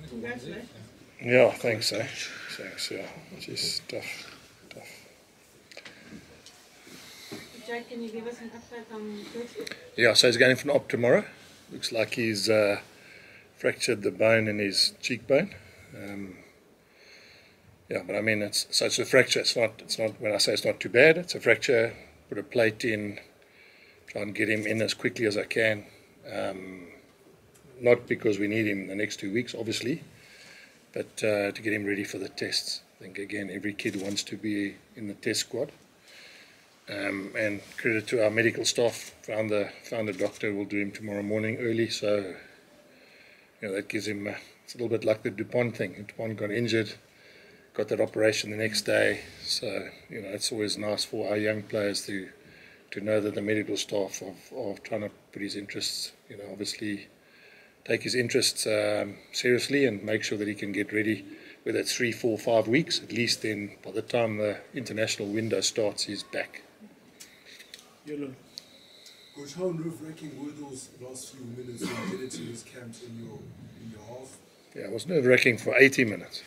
Congratulations. Yeah, thanks, eh? Thanks, yeah. It's tough. Jack, can you give us an update on Kurt-Lee? Yeah, so he's going for an op tomorrow. Looks like he's fractured the bone in his cheekbone. Yeah, but I mean, it's a fracture. It's not. When I say it's not too bad, it's a fracture. Put a plate in. Try and get him in as quickly as I can. Not because we need him the next 2 weeks, obviously, but to get him ready for the tests. I think again, every kid wants to be in the test squad. And credit to our medical staff. Found a doctor. We'll do him tomorrow morning early. So that gives him. It's a little bit like the Dupont thing. Dupont got injured, got that operation the next day. So it's always nice for our young players to know that the medical staff are trying to put his interests. Obviously take his interests seriously and make sure that he can get ready. Whether it's 3, 4, 5 weeks, at least then by the time the international window starts, he's back. Yellow. Coach, how nerve-wracking were those last few minutes when Benetton was camped in your half? Yeah, it was nerve-wracking for 80 minutes.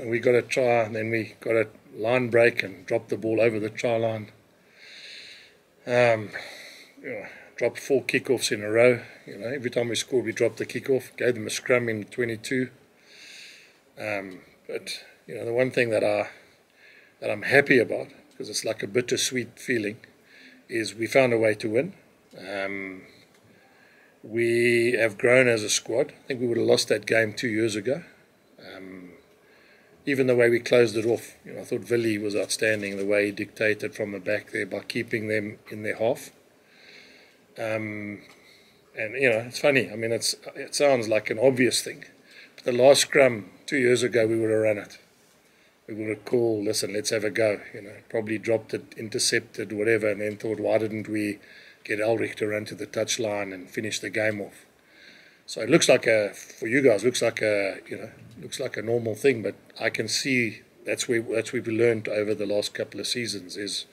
We got a try, and then we got a line break and dropped the ball over the try line. Dropped 4 kickoffs in a row. Every time we scored, we dropped the kickoff. Gave them a scrum in 22. But the one thing that I'm happy about, because it's like a bittersweet feeling, is we found a way to win. We have grown as a squad. I think we would have lost that game 2 years ago. Even the way we closed it off, I thought Willie was outstanding, the way he dictated from the back there by keeping them in their half. And it's funny. I mean, it sounds like an obvious thing, but the last scrum 2 years ago, we would have run it. We would have called, listen, let's have a go. Probably dropped it, intercepted, whatever, and then thought, why didn't we get Ulrich to run to the touchline and finish the game off? So it looks like for you guys, looks like a normal thing, but I can see that's where we've learned over the last couple of seasons is,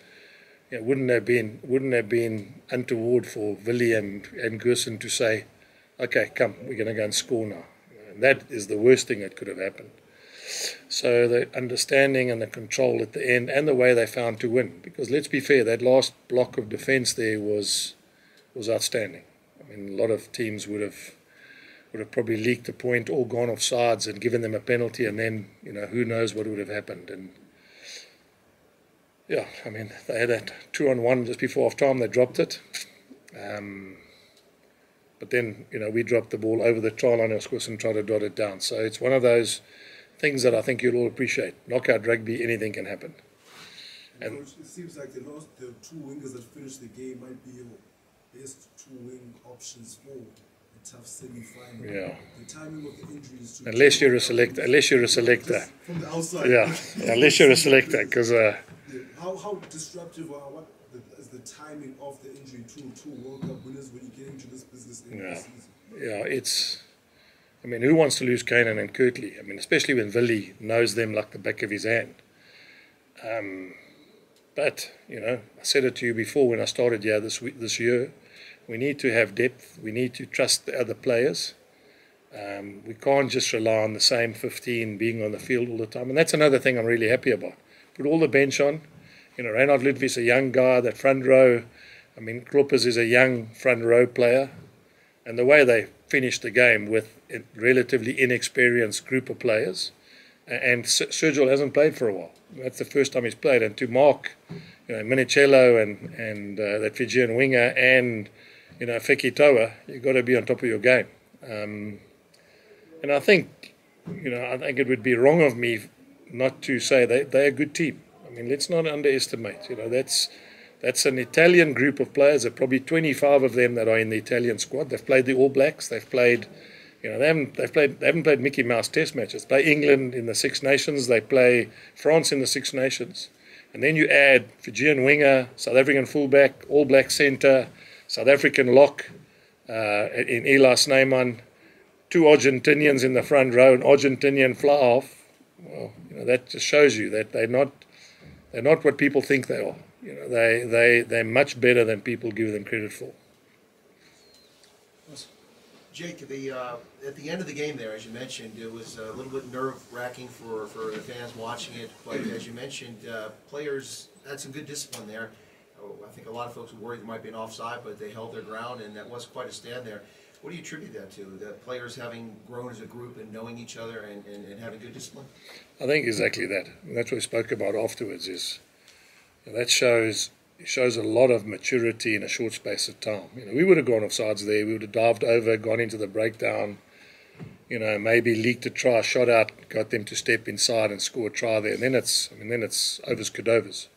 wouldn't have been untoward for Willie and Gerson to say, okay, come, we're going to go and score now. And that is the worst thing that could have happened. So the understanding and the control at the end and the way they found to win, because let's be fair, that last block of defence there was outstanding. I mean, a lot of teams would have probably leaked a point or gone off sides and given them a penalty, and then who knows what would have happened. And yeah, I mean, they had that 2-on-1 just before half time. They dropped it, but then we dropped the ball over the try line, of course, and tried to dot it down. So it's one of those things that I think you'll all appreciate. Knockout rugby, anything can happen. And Coach, it seems like the 2 wingers that finished the game might be your best 2 wing options for a tough semi-final. Yeah. The timing of the injuries. Unless you're a selector. From the outside. Yeah. Unless you're a selector, because. How disruptive or what is the timing of the injury to World Cup winners when you get into this business in the season? Yeah, it's. I mean, who wants to lose Keenan and Kurt-Lee? I mean, especially when Willie knows them like the back of his hand. But, I said it to you before when I started here this year, we need to have depth. We need to trust the other players. We can't just rely on the same 15 being on the field all the time. And that's another thing I'm really happy about. Put all the bench on. Reinhard Ludwig's a young guy, that front row. I mean, Kloppers is a young front row player. And the way they finished the game with a relatively inexperienced group of players, and Sergio hasn't played for a while. That's the first time he's played. And to mark, Minicello and that Fijian winger and Feki Toa, you've got to be on top of your game. And I think it would be wrong of me not to say they're a good team. I mean, let's not underestimate. That's an Italian group of players. There are probably 25 of them that are in the Italian squad. They've played the All Blacks. They've played, they haven't played Mickey Mouse Test matches. They play England in the Six Nations. They play France in the Six Nations. And then you add Fijian winger, South African fullback, All Black centre, South African lock in Eli Snyman, 2 Argentinians in the front row, an Argentinian fly half. Well, that just shows you that they're not what people think they are. They're much better than people give them credit for. Jake, at the end of the game there, as you mentioned, it was a little bit nerve-wracking for the fans watching it. But as you mentioned, players had some good discipline there. I think a lot of folks were worried there might be an offside, but they held their ground, and that was quite a stand there. What do you attribute that to? The players having grown as a group and knowing each other and having good discipline? I think exactly that. And that's what we spoke about afterwards. Is that shows a lot of maturity in a short space of time. We would have gone offsides there. We would have dived over, gone into the breakdown. Maybe leaked a try, shot out, got them to step inside and score a try there. And then it's overs cadovers.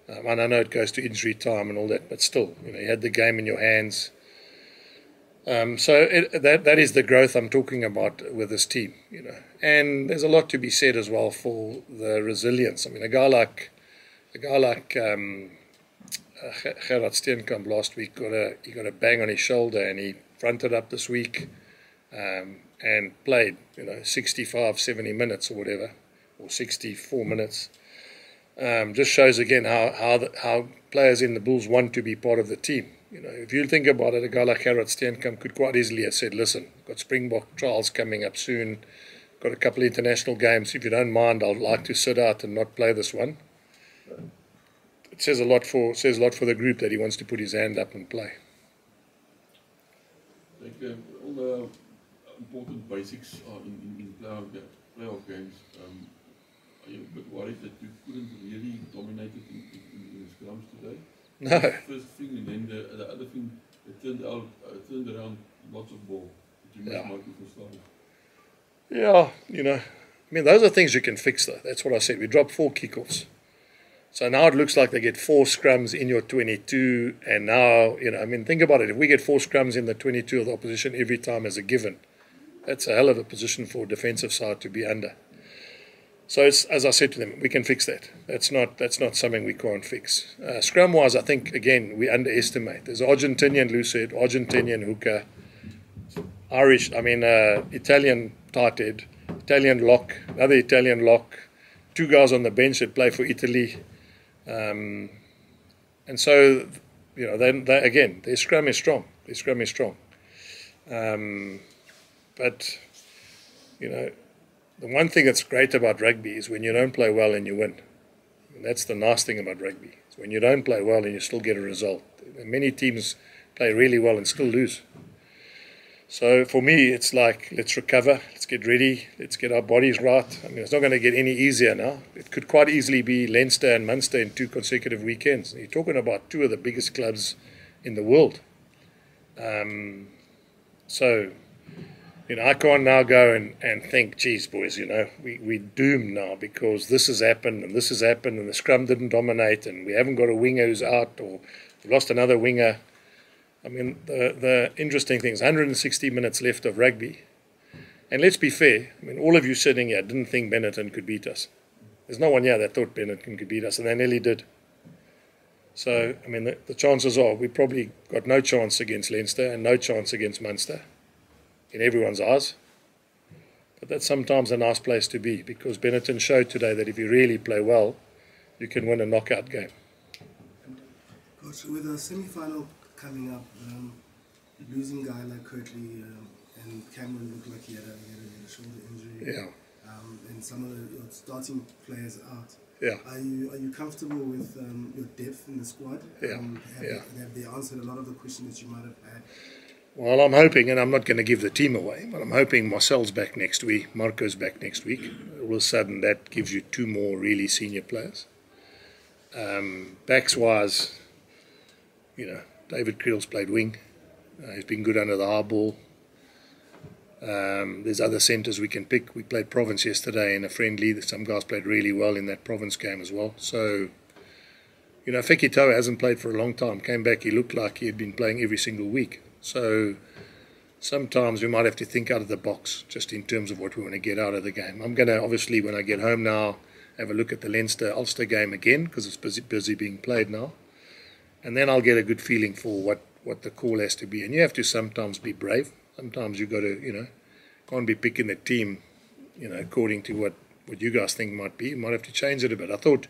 And I know it goes to injury time and all that, but still, you had the game in your hands. That is the growth I'm talking about with this team, And there's a lot to be said as well for the resilience. I mean, a guy like Gerard Steenkamp last week he got a bang on his shoulder, and he fronted up this week and played 65, 70 minutes or whatever, or 64 minutes. Just shows again how players in the Bulls want to be part of the team. If you think about it, a guy like Gerard Steenkamp could quite easily have said, listen, got Springbok trials coming up soon, got a couple of international games. If you don't mind, I'd like to sit out and not play this one. It says a lot for the group that he wants to put his hand up and play. Like all the important basics are in playoff games. Are you a bit worried that you couldn't really dominate it in the scrums today? No. First thing, and then the other thing, it turned around lots of ball. That you missed Michael for starting. Yeah, those are things you can fix though. That's what I said. We dropped 4 kickoffs. So now it looks like they get 4 scrums in your 22, and now, think about it. If we get 4 scrums in the 22 of the opposition every time as a given, that's a hell of a position for a defensive side to be under. So it's, as I said to them, we can fix that. That's not something we can't fix. Scrum-wise, I think, again, we underestimate. There's an Argentinian loosehead, Argentinian hooker, Italian tight head, Italian lock, another Italian lock, 2 guys on the bench that play for Italy. And so, again, their scrum is strong. But, the one thing that's great about rugby is when you don't play well and you win. And that's the nice thing about rugby. It's when you don't play well and you still get a result. And many teams play really well and still lose. So for me, it's like, let's recover, let's get ready, let's get our bodies right. It's not going to get any easier now. It could quite easily be Leinster and Munster in 2 consecutive weekends. You're talking about 2 of the biggest clubs in the world. I can't now go and think, geez, boys, we're doomed now because this has happened and this has happened and the scrum didn't dominate and we haven't got a winger who's out or we've lost another winger. The interesting thing is 160 minutes left of rugby. And let's be fair, all of you sitting here didn't think Benetton could beat us. There's no one here that thought Benetton could beat us, and they nearly did. So, the chances are we probably got no chance against Leinster and no chance against Munster in everyone's eyes. But that's sometimes a nice place to be because Benetton showed today that if you really play well, you can win a knockout game. Coach, with a semi-final coming up, losing a guy like Kurt-Lee and Cameron looked like he had a shoulder injury. Yeah. And some of your starting players out. Yeah. Are you comfortable with your depth in the squad? Yeah. Have they answered a lot of the questions that you might have had? Well, I'm hoping, and I'm not going to give the team away, but I'm hoping Marcel's back next week, Marco's back next week. All of a sudden, that gives you 2 more really senior players. Backs-wise, David Creel's played wing. He's been good under the high ball. There's other centres we can pick. We played Province yesterday in a friendly. Some guys played really well in that Province game as well. So, Fekitoa hasn't played for a long time. Came back, he looked like he had been playing every single week. So sometimes we might have to think out of the box just in terms of what we want to get out of the game. I'm going to, obviously, when I get home now, have a look at the Leinster-Ulster game again because it's busy being played now. And then I'll get a good feeling for what the call has to be. And you have to sometimes be brave. Sometimes you've got to, can't be picking the team, according to what you guys think might be. You might have to change it a bit. I thought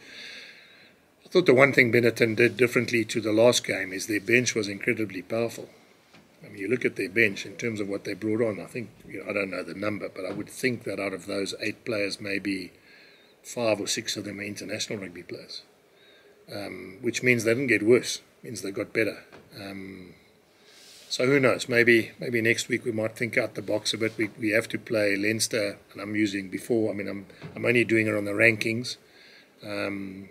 the one thing Benetton did differently to the last game is their bench was incredibly powerful. I mean, you look at their bench in terms of what they brought on. I think, I don't know the number, but I would think that out of those 8 players, maybe 5 or 6 of them are international rugby players, which means they didn't get worse. Means they got better. So who knows? Maybe next week we might think out the box a bit. We have to play Leinster, and I'm using before. I mean, I'm only doing it on the rankings, and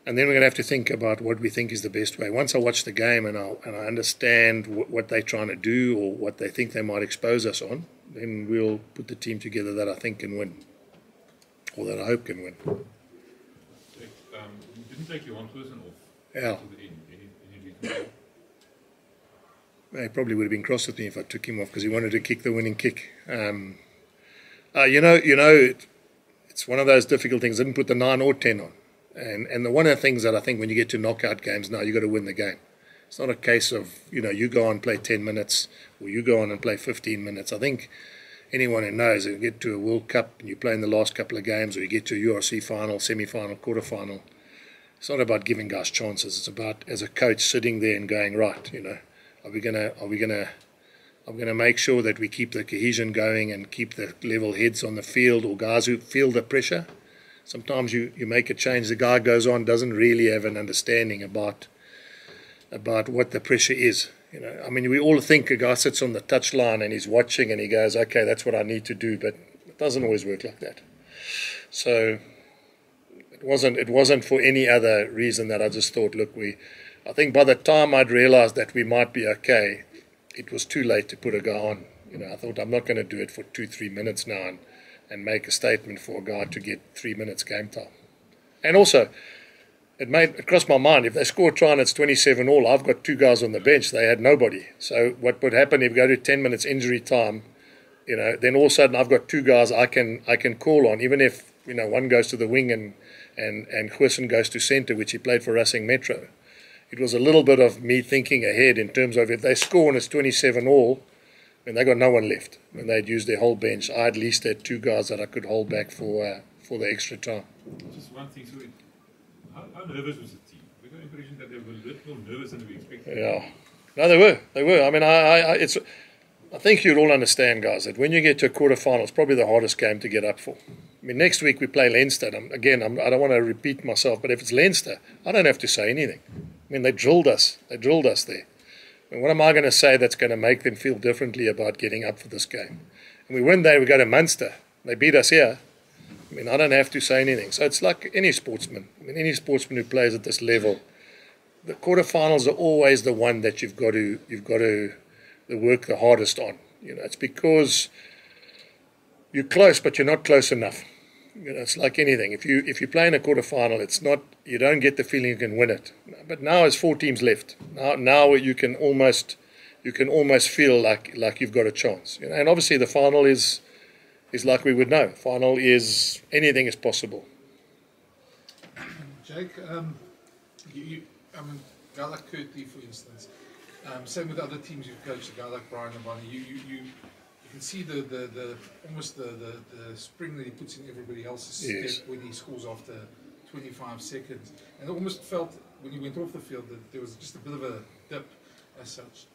then we're going to have to think about what we think is the best way. Once I watch the game and I understand what they're trying to do or what they think they might expose us on, then we'll put the team together that I think can win, or that I hope can win. You didn't take your one person off. Yeah. To the end. Any reason? He probably would have been cross with me if I took him off because he wanted to kick the winning kick. It's one of those difficult things. I didn't put the 9 or 10 on. And one of the things that I think when you get to knockout games now, you've got to win the game. It's not a case of, you go on and play 10 minutes or you go on and play 15 minutes. I think anyone who knows, if you get to a World Cup and you play in the last couple of games, or you get to a URC final, semi-final, quarter-final, it's not about giving guys chances. It's about, as a coach, sitting there and going, right, are we gonna make sure that we keep the cohesion going and keep the level heads on the field, or guys who feel the pressure. Sometimes you make a change, the guy goes on, doesn't really have an understanding about what the pressure is. I mean, we all think a guy sits on the touchline and he's watching and he goes, okay, that's what I need to do, but it doesn't always work like that. So it wasn't for any other reason that I just thought, look, I think by the time I'd realized that we might be okay, it was too late to put a guy on. I thought, I'm not going to do it for 2-3 minutes now and make a statement for a guy to get 3 minutes game time. And also, it crossed my mind, if they score a try and it's 27 all, I've got 2 guys on the bench, they had nobody. So what would happen if you go to 10 minutes injury time, then all of a sudden I've got 2 guys I can call on, even if one goes to the wing and Huisen goes to centre, which he played for Racing Metro. It was a little bit of me thinking ahead in terms of if they score and it's 27 all, then they got no one left. When they'd used their whole bench, I at least had 2 guys that I could hold back for the extra time. Just one thing, so how nervous was the team? We got the impression that they were a little more nervous than we expected. Yeah, no, they were. I mean, I think you'd all understand, guys, that when you get to a quarterfinal, it's probably the hardest game to get up for. I mean, next week we play Leinster. I don't want to repeat myself, but if it's Leinster, I don't have to say anything. I mean, they drilled us. They drilled us there. And what am I going to say that's going to make them feel differently about getting up for this game? And we win there, we go to Munster. They beat us here. I mean, I don't have to say anything. So it's like any sportsman. I mean, any sportsman who plays at this level, the quarterfinals are always the one that you've got to work the hardest on. It's because you're close, but you're not close enough. It's like anything. If you play in a quarterfinal, it's not. You don't get the feeling you can win it. But now there's 4 teams left. Now you can almost feel like you've got a chance. And obviously the final is like we would know. Final is anything is possible. Jake, I mean, a guy like Kurt-Lee, for instance. Same with other teams you've coached. A guy like Brian Abani. You can see the almost the spring that he puts in everybody else's step when he scores after 25 seconds. And it almost felt when he went off the field that there was just a bit of a dip as such.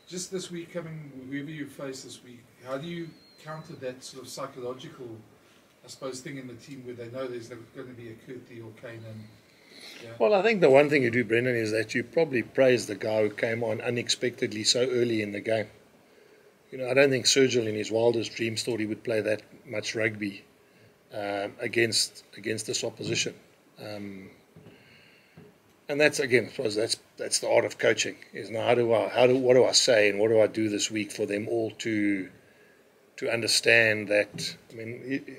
Just this week, whoever you face this week, how do you counter that sort of psychological, I suppose, thing in the team where they know there's going to be a Kurt-Lee or Kane? Well, I think the one thing you do, Brendan, is that you probably praise the guy who came on unexpectedly so early in the game. I don't think Sergio in his wildest dreams thought he would play that much rugby against this opposition. And that's, again, I suppose that's the art of coaching. Is now what do I say and what do I do this week for them all to understand that, I mean,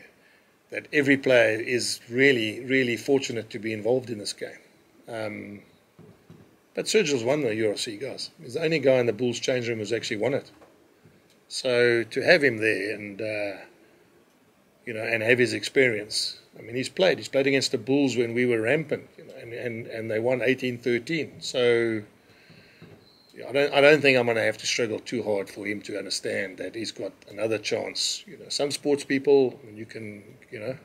that every player is really, really fortunate to be involved in this game. But Sergio's won the URC, guys. He's the only guy in the Bulls change room who's actually won it. So to have him there and and have his experience. I mean, he's played against the Bulls when we were rampant, and they won 18-13. So I don't think I'm going to have to struggle too hard for him to understand that he's got another chance. Some sports people, you can, a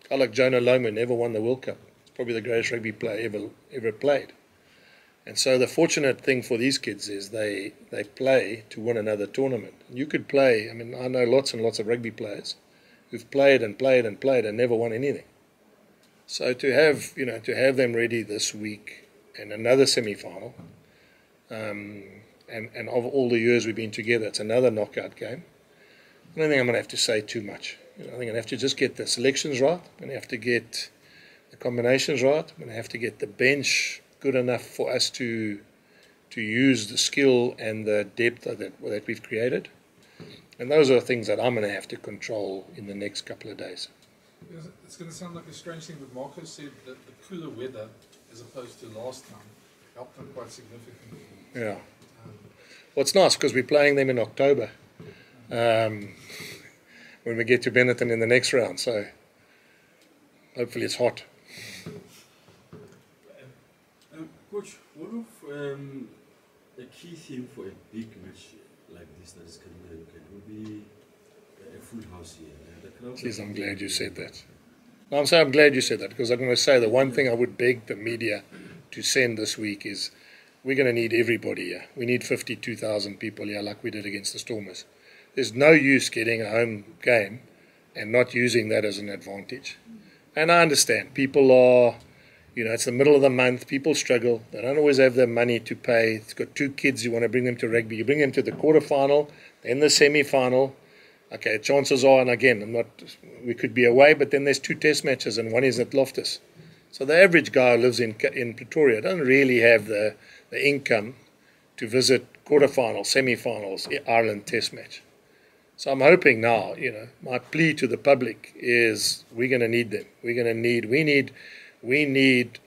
guy like Jonah Lomu never won the World Cup. He's probably the greatest rugby player ever played. And so the fortunate thing for these kids is they play to win another tournament. You could play, I mean, I know lots and lots of rugby players who've played and played and played and never won anything. So to have them ready this week and another semi-final, and of all the years we've been together, it's another knockout game. I don't think I'm going to have to say too much. I think I'm going to have to just get the selections right. I'm going to have to get the combinations right. I'm going to have to get the bench good enough for us to use the skill and the depth that we've created. And those are things that I'm going to have to control in the next couple of days. It's going to sound like a strange thing, but Marco said that the cooler weather, as opposed to last time, helped them quite significantly. Yeah. Well, it's nice because we're playing them in October when we get to Benetton in the next round. So hopefully it's hot. Coach, one of the key thing for a big match like this that is coming would be a full house here. Please, I'm glad you said that. No, I'm glad you said that, because I'm going to say the one thing I would beg the media to send this week is we're going to need everybody here. We need 52,000 people here like we did against the Stormers. There's no use getting a home game and not using that as an advantage. And I understand people are, it's the middle of the month, people struggle, they don't always have the money to pay. It's got 2 kids, you want to bring them to rugby, you bring them to the quarterfinal, then the semi-final. Okay, chances are, and again, we could be away, but then there's 2 test matches and one is at Loftus. So the average guy who lives in Pretoria doesn't really have the income to visit quarterfinals, semi-finals, Ireland test match. So I'm hoping now, my plea to the public is we're going to need them. We need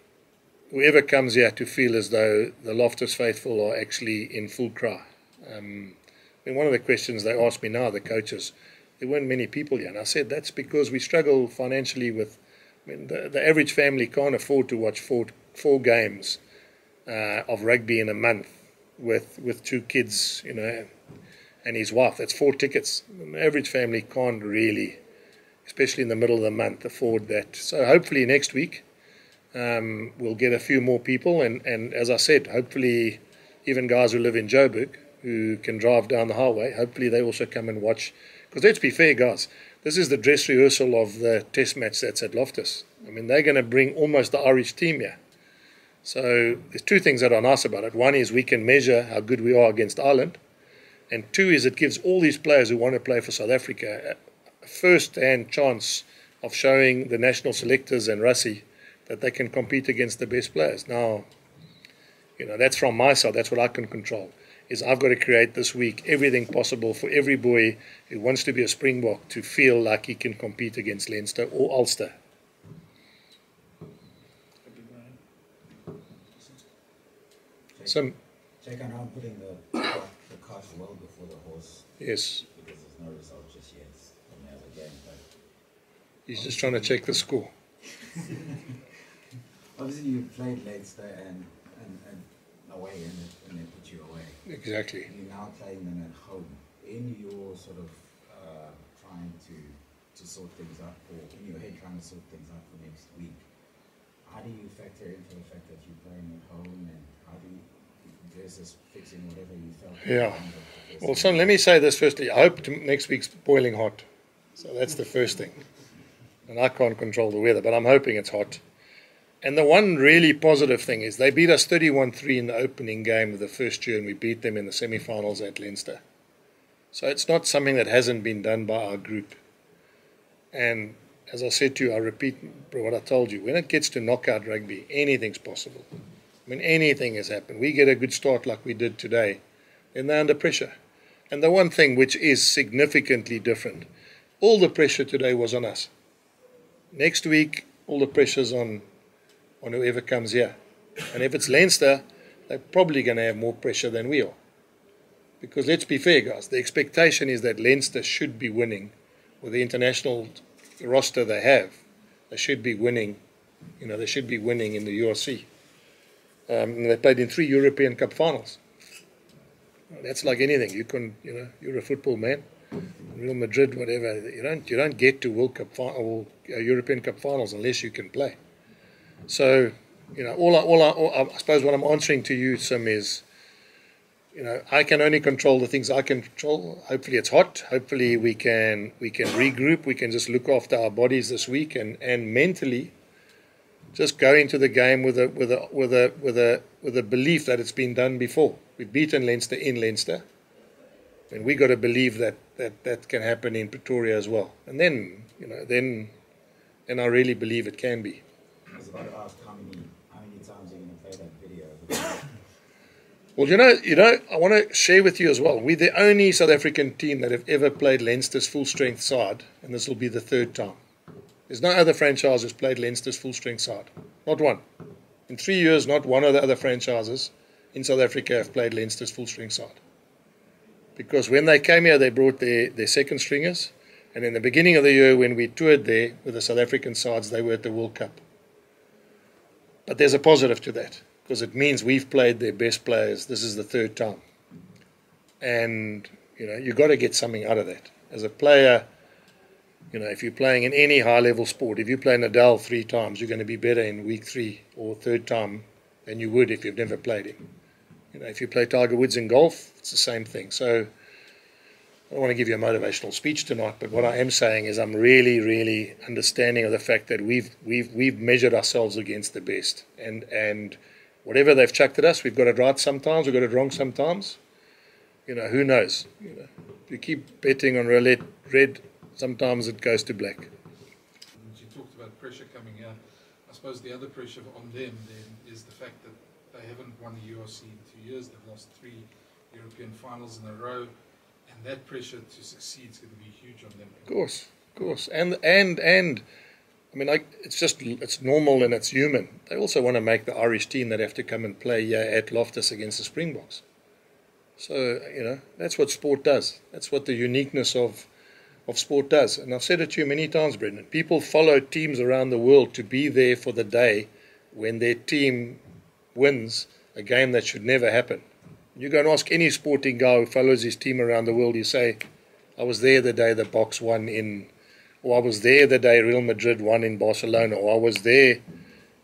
whoever comes here to feel as though the Loftus faithful are actually in full cry. One of the questions they ask me now, the coaches, there weren't many people here. And I said, that's because we struggle financially with, the average family can't afford to watch four games of rugby in a month with 2 kids, and his wife. That's 4 tickets. The average family can't really, especially in the middle of the month, afford that. So hopefully next week we'll get a few more people. And as I said, hopefully even guys who live in Joburg, who can drive down the highway, hopefully they also come and watch. Because let's be fair, guys, this is the dress rehearsal of the test match that's at Loftus. They're going to bring almost the Irish team here. So there's 2 things that are nice about it. One is we can measure how good we are against Ireland. And 2 is it gives all these players who want to play for South Africa a first-hand chance of showing the national selectors and Rassie that they can compete against the best players. Now, that's from my side. That's what I can control. Is I've got to create this week everything possible for every boy who wants to be a Springbok to feel like he can compete against Leinster or Ulster. Check on how putting the cart well before the horse. Yes. Because there's no result just yet from the other game. But he's just trying to check the score. Obviously, you played Leinster and away, and they put you away. Exactly. You're now playing them at home. In your sort of trying to sort things out, or in your head trying to sort things out for next week, how do you factor into the fact that you're playing at home, and how do you versus fixing whatever you felt? Yeah. Well, son, let me say this firstly. I hope next week's boiling hot. So that's the first thing. And I can't control the weather, but I'm hoping it's hot. And the one really positive thing is they beat us 31-3 in the opening game of the first year, and we beat them in the semi-finals at Leinster. So it's not something that hasn't been done by our group. And as I said to you, I repeat what I told you. When it gets to knockout rugby, anything's possible. Anything has happened. We get a good start like we did today, then they're under pressure. And the one thing which is significantly different, all the pressure today was on us. Next week, all the pressure's on whoever comes here. And if it's Leinster, they're probably going to have more pressure than we are. Because let's be fair, guys, the expectation is that Leinster should be winning with the international roster they have. They should be winning, they should be winning in the URC. They played in 3 European Cup finals. That's like anything. You're a football man. Real Madrid, whatever. You don't get to World Cup or European Cup finals unless you can play. So I suppose what I'm answering to you, Sim, is, I can only control the things I can control. Hopefully it's hot. Hopefully we can regroup. We can just look after our bodies this week and mentally just go into the game with a belief that it's been done before. We've beaten Leinster in Leinster, and we got to believe that can happen in Pretoria as well. And then I really believe it can be. I was about to ask how many times you're going to play that video. Well, I want to share with you as well. We're the only South African team that have ever played Leinster's full-strength side, and this will be the third time. There's no other franchise who's played Leinster's full-strength side. Not one. In 3 years, not one of the other franchises in South Africa have played Leinster's full-strength side. Because when they came here, they brought their second stringers, and in the beginning of the year, when we toured there with the South African sides, they were at the World Cup. But there's a positive to that, because it means we've played their best players. This is the third time. And, you've got to get something out of that. As a player, if you're playing in any high-level sport, if you play Nadal 3 times, you're going to be better in week 3 or third time than you would if you've never played him. If you play Tiger Woods in golf, it's the same thing. So I don't want to give you a motivational speech tonight, but what I am saying is I'm really, really understanding of the fact that we've measured ourselves against the best. And whatever they've chucked at us, we've got it right sometimes, we've got it wrong sometimes. Who knows? If you keep betting on roulette red, sometimes it goes to black. You talked about pressure coming out. I suppose the other pressure on them then is the fact that they haven't won the URC in 2 years. They've lost 3 European finals in a row, and that pressure to succeed is going to be huge on them. Of course. And I mean, it's normal and it's human. They also want to make the Irish team that have to come and play here at Loftus against the Springboks. So, that's what sport does. That's what the uniqueness of sport does. And I've said it to you many times, Brendan. People follow teams around the world to be there for the day when their team wins a game that should never happen. You go and ask any sporting guy who follows his team around the world, you say, I was there the day the Boks won or I was there the day Real Madrid won in Barcelona, or I was there.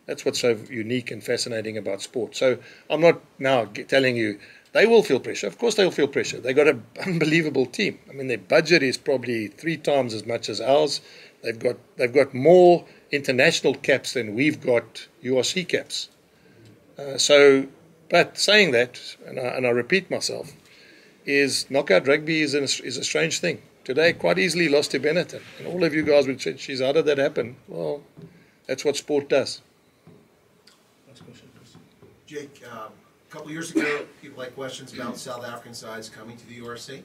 That's what's so unique and fascinating about sport. So I'm not now telling you they will feel pressure. Of course they will feel pressure. They've got an unbelievable team. I mean, their budget is probably 3 times as much as ours. They've got more international caps than we've got URC caps. But saying that, and I repeat myself, is knockout rugby is a strange thing. Today, quite easily lost to Benetton. And all of you guys would say, geez, how did that happen? Well, that's what sport does. Next question, please. Jake, a couple of years ago, people had questions about South African sides coming to the URC. And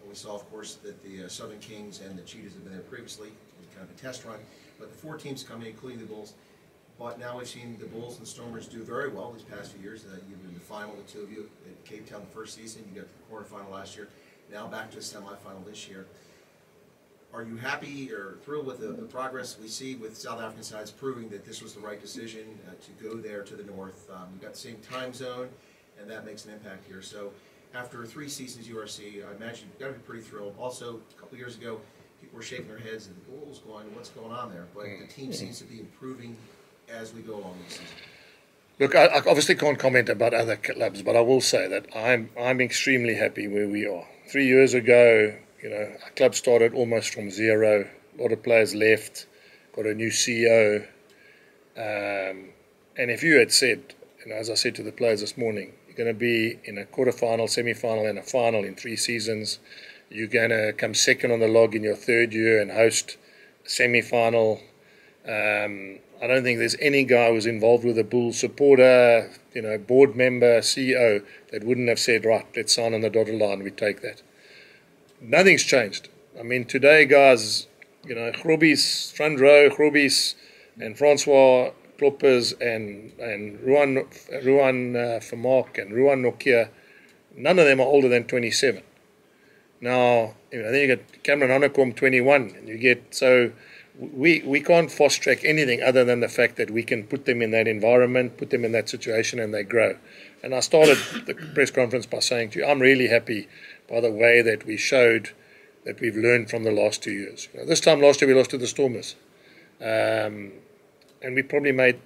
we saw, of course, that the Southern Kings and the Cheetahs had been there previously. It was kind of a test run. But the 4 teams coming, including the Bulls. But now we've seen the Bulls and Stormers do very well these past few years. You've been in the final, the 2 of you, at Cape Town the first season. You got to the quarterfinal last year. Now back to the semifinal this year. Are you happy or thrilled with the progress we see with South African sides proving that this was the right decision to go there to the north? You've got the same time zone, and that makes an impact here. So after 3 seasons URC, I imagine you've got to be pretty thrilled. Also, a couple of years ago, people were shaking their heads at the Bulls going, what's going on there? But the team seems to be improving as we go along this season. Look, I obviously can't comment about other clubs, but I will say that I'm extremely happy where we are. 3 years ago, our club started almost from zero. A lot of players left, got a new CEO. And if you had said, as I said to the players this morning, you're going to be in a quarterfinal, semi-final, and a final in 3 seasons. You're going to come second on the log in your 3rd year and host a semi-final. I don't think there's any guy who's involved with a Bulls supporter, board member, CEO, that wouldn't have said, right, let's sign on the dotted line, we take that. Nothing's changed. I mean, today, guys, Grobbies, front row, Grobbies, and Francois Kloppers, and Ruan Vermaak, and Ruan Nokia, none of them are older than 27. Now, then you get Cameron Honeycomb, 21, and you get, so we can't fast track anything other than the fact that we can put them in that environment, put them in that situation, and they grow. And I started the press conference by saying to you, I'm really happy by the way that we showed that we've learned from the last 2 years. This time last year we lost to the Stormers. And we probably made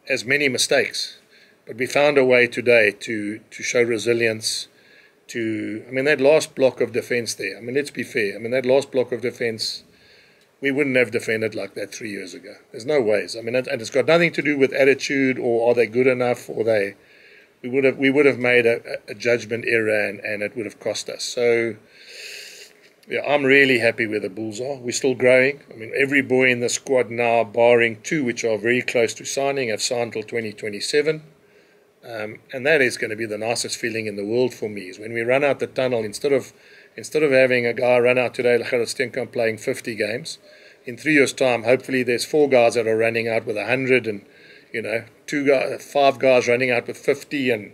as many mistakes. But we found a way today to show resilience. That last block of defence there, let's be fair. That last block of defence, we wouldn't have defended like that 3 years ago. There's no ways. And it's got nothing to do with attitude or are they good enough or we would have made a judgment error and it would have cost us. So, yeah, I'm really happy where the Bulls are. We're still growing. Every boy in the squad now, barring 2 which are very close to signing, have signed till 2027. And that is going to be the nicest feeling in the world for me, is when we run out the tunnel, instead of having a guy run out today, like Stenkamp, playing 50 games, in 3 years' time, hopefully there's 4 guys that are running out with 100 and, 5 guys running out with 50 and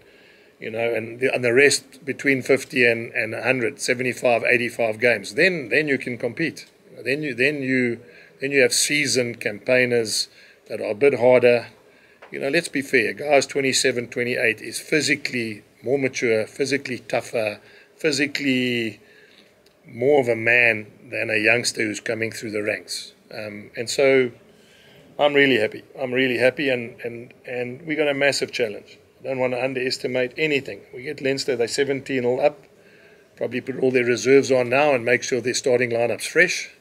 the rest between 50 and 100, 75, 85 games. Then you can compete. Then you have seasoned campaigners that are a bit harder. Let's be fair. Guys 27, 28 is physically more mature, physically tougher, physically more of a man than a youngster who's coming through the ranks. And so I'm really happy. And we got a massive challenge. I don't want to underestimate anything. We get Leinster, they're 17 all up. Probably put all their reserves on now and make sure their starting lineup's fresh.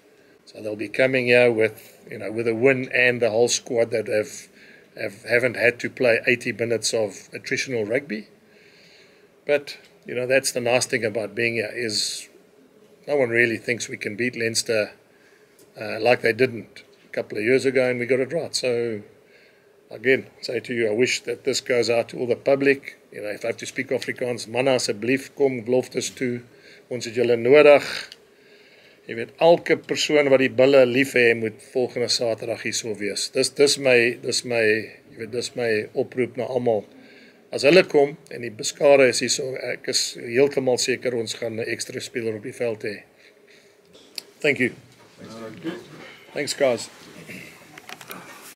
So they'll be coming here with a win and the whole squad that haven't had to play 80 minutes of attritional rugby. But, that's the nice thing about being here, is no one really thinks we can beat Leinster like they didn't a couple of years ago, and we got it right. So, again, say to you, I wish that this goes out to all the public. If I have to speak Afrikaans, manne asseblief, kom Loftus toe. Ons het julle nodig. Jy weet, elke persoon wat die bulle lief hê, moet volgende Saterdag hier so wees. Dis my oproep na almal. As hulle kom en die beskare is hier so, ek is heeltemal seker ons gaan 'n ekstra speler op die veld hê. Thank you. Thanks guys.